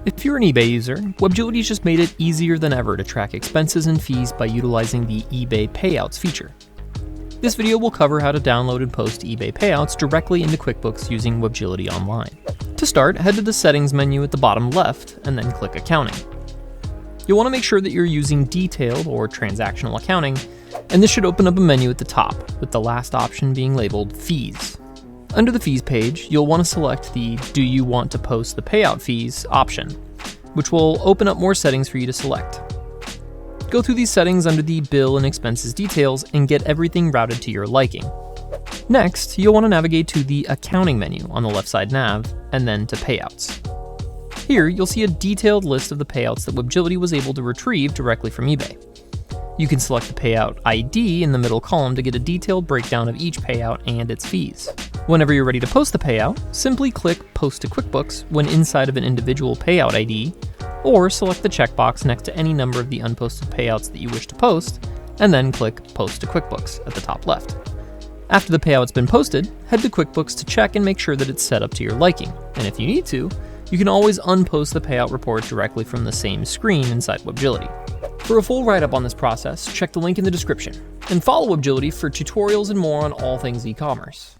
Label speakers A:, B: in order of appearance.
A: If you're an eBay user, Webgility's just made it easier than ever to track expenses and fees by utilizing the eBay Payouts feature. This video will cover how to download and post eBay Payouts directly into QuickBooks using Webgility Online. To start, head to the Settings menu at the bottom left and then click Accounting. You'll want to make sure that you're using Detailed or Transactional Accounting, and this should open up a menu at the top, with the last option being labeled Fees. Under the Fees page, you'll want to select the Do you want to post the payout fees option, which will open up more settings for you to select. Go through these settings under the Bill and Expenses details and get everything routed to your liking. Next, you'll want to navigate to the Accounting menu on the left side nav, and then to Payouts. Here, you'll see a detailed list of the payouts that Webgility was able to retrieve directly from eBay. You can select the payout ID in the middle column to get a detailed breakdown of each payout and its fees. Whenever you're ready to post the payout, simply click Post to QuickBooks when inside of an individual payout ID, or select the checkbox next to any number of the unposted payouts that you wish to post, and then click Post to QuickBooks at the top left. After the payout's been posted, head to QuickBooks to check and make sure that it's set up to your liking, and if you need to, you can always unpost the payout report directly from the same screen inside Webgility. For a full write-up on this process, check the link in the description, and follow Webgility for tutorials and more on all things e-commerce.